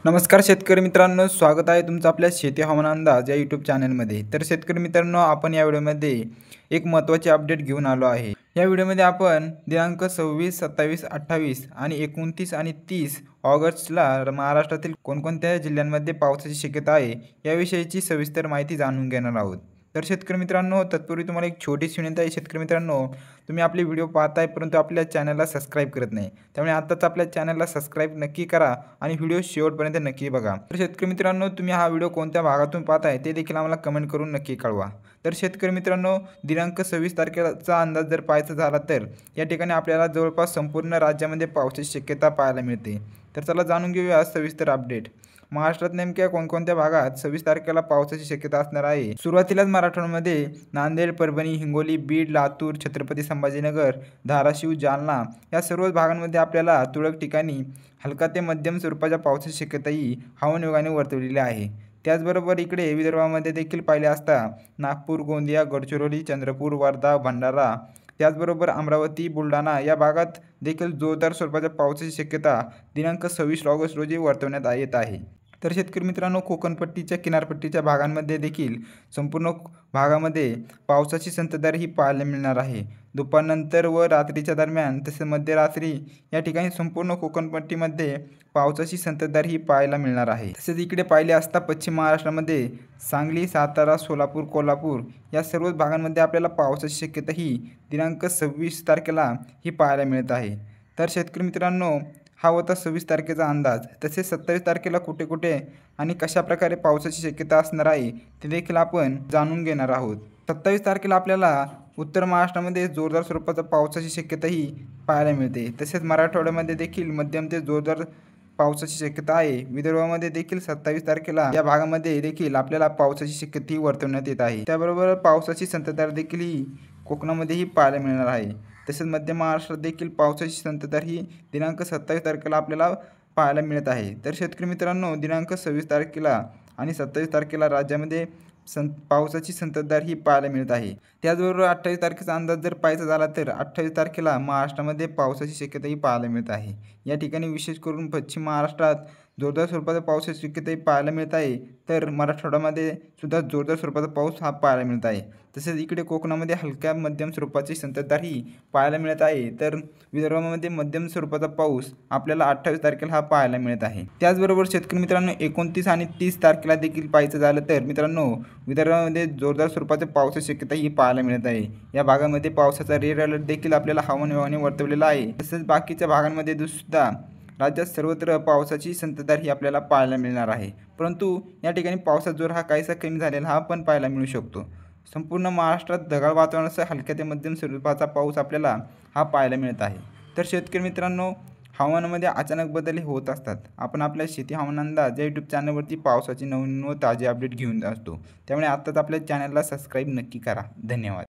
नमस्कार शेतकरी मित्रांनो, स्वागत आहे तुमचं आपल्या शेती हवामान अंदाज या यूट्यूब चॅनलमध्ये। तर शेतकरी मित्रांनो, आपण या व्हिडिओमध्ये एक महत्त्वाची अपडेट घेऊन आलो आहे। या व्हिडिओमध्ये आपण दिनांक 26, 27, 28 आणि 29 आणि 30 ऑगस्टला महाराष्ट्रातील कोणकोणत्या जिल्ह्यांमध्ये पावसाची शक्यता आहे याविषयीची सविस्तर माहिती जाणून घेणार आहोत। तर शेतकरी मित्रांनो, तत्पूर्वी तुम्हाला एक छोटीशी विनंती आहे शेतकरी मित्रांनो, तुम्ही आपले व्हिडिओ पाहताय परंतु आपल्या चॅनलला सबस्क्राईब करत नाही, त्यामुळे आत्ताच आपल्या चॅनलला सबस्क्राईब नक्की करा आणि व्हिडिओ शेवटपर्यंत नक्की बघा। तर शेतकरी मित्रांनो, तुम्ही हा व्हिडिओ कोणत्या भागातून पाहताय ते देखील आम्हाला कमेंट करून नक्की कळवा। तर शेतकरी मित्रांनो, दिनांक 26 तारखेचा अंदाज जर पाहायचा झाला तर या ठिकाणी आपल्याला जवळपास संपूर्ण राज्यामध्ये पावसाची शक्यता पाहायला मिळते। तर चला जाणून घेऊया सविस्तर अपडेट। महाराष्ट्रात नेमक्या कोणकोणत्या भागात 26 तारखेला पावसाची शक्यता असणार आहे। सुरुवातीलाच मराठवाड्यामध्ये नांदेड, परभणी, हिंगोली, बीड, लातूर, छत्रपती संभाजीनगर, धाराशिव, जालना या सर्व भागांमध्ये आपल्याला तुरळक ठिकाणी हलका ते मध्यम स्वरूपाच्या पावसाची शक्यताही हवामान विभागाने वर्तवलेली आहे। त्याचबरोबर इकडे विदर्भामध्ये देखील पाहिले असता नागपूर, गोंदिया, गडचिरोली, चंद्रपूर, वर्धा, भंडारा त्याचबरोबर अमरावती, बुलढाणा या भागात देखील जोरदार स्वरूपाच्या पावसाची शक्यता दिनांक 26 ऑगस्ट रोजी वर्तवण्यात येत आहे। तर शेतकरी मित्रांनो, कोकणपट्टीच्या किनारपट्टीच्या भागांमध्ये देखील संपूर्ण भागामध्ये पावसाची संततधार ही पाहायला मिळणार आहे। दुपारनंतर व रात्रीच्या दरम्यान तसेच मध्यरात्री या ठिकाणी संपूर्ण कोकणपट्टीमध्ये पावसाची संततधार ही पाहायला मिळणार आहे। तसेच इकडे पाहिले असता पश्चिम महाराष्ट्रामध्ये सांगली, सातारा, सोलापूर, कोल्हापूर या सर्व भागांमध्ये आपल्याला पावसाची शक्यता ही दिनांक 26 तारखेला ही पाहायला मिळत आहे। तर शेतकरी मित्रांनो, हा होता 26 तारखेचा अंदाज। तसेच 27 तारखेला कुठे कुठे आणि कशा प्रकारे पावसाची शक्यता असणार आहे ते देखील आपण जाणून घेणार आहोत। 27 तारखेला आपल्याला उत्तर महाराष्ट्रामध्ये जोरदार स्वरूपाचा पावसाची शक्यताही पाहायला मिळते। तसेच मराठवाड्यामध्ये देखील मध्यम ते जोरदार पावसाची शक्यता आहे। विदर्भामध्ये देखील 27 तारखेला या भागामध्ये देखील आपल्याला पावसाची शक्यता वर्तवण्यात येत आहे। त्याबरोबर पावसाची संततधार देखील ही कोकणामध्येही पाहायला मिळणार आहे। तसेच मध्य महाराष्ट्रात देखील पावसाची संततधार ही दिनांक 27 तारखेला आपल्याला पाहायला मिळत आहे। तर शेतकरी मित्रांनो, दिनांक 26 तारखेला आणि 27 तारखेला राज्यामध्ये पावसाची संततधार ही पाहायला मिळत आहे। त्याचबरोबर 28 तारखेचा अंदाज जर पाहायचा झाला तर 28 तारखेला महाराष्ट्रामध्ये पावसाची शक्यताही पाहायला मिळत आहे। या ठिकाणी विशेष करून पश्चिम महाराष्ट्रात जोरदार स्वरूपाचा पावसाची शक्यताही पाहायला मिळत आहे, तर मराठवाड्यामध्ये सुद्धा जोरदार स्वरूपाचा पाऊस हा पाहायला मिळत आहे। तसेच इकडे कोकणामध्ये हलक्या मध्यम स्वरूपाची संततधार ही पाहायला मिळत आहे, तर विदर्भामध्ये मध्यम स्वरूपाचा पाऊस आपल्याला 28 तारखेला हा पाहायला मिळत आहे। त्याचबरोबर शेतकरी मित्रांनो, 29 आणि 30 तारखेला देखील पाहायचं झालं तर मित्रांनो, विदर्भामध्ये जोरदार स्वरूपाच्या पावसाची शक्यता ही पाहायला मिळत आहे। या भागामध्ये पावसाचा रेड अलर्ट देखील आपल्याला हवामान विभागाने वर्तवलेला आहे। तसेच बाकीच्या भागांमध्ये सुद्धा राज्यात सर्वत्र पावसाची संततधार ही आपल्याला पाहायला मिळणार आहे। परंतु या ठिकाणी पावसाचा जोर हा काहीसा कमी झालेला हा पण पाहायला मिळू शकतो। संपूर्ण महाराष्ट्रात ढगाळ वातावरणासह हलक्या ते मध्यम स्वरूपाचा पाऊस आपल्याला हा पाहायला मिळत आहे। तर शेतकरी मित्रांनो, हवामानामध्ये अचानक बदल होत असतात। आपण आपल्या शेती हवामान अंदाज या यूट्यूब चॅनलवरती पावसाची नवीन व ताजे अपडेट घेऊन असतो, त्यामुळे आत्ताच आपल्या चॅनलला सबस्क्राईब नक्की करा। धन्यवाद।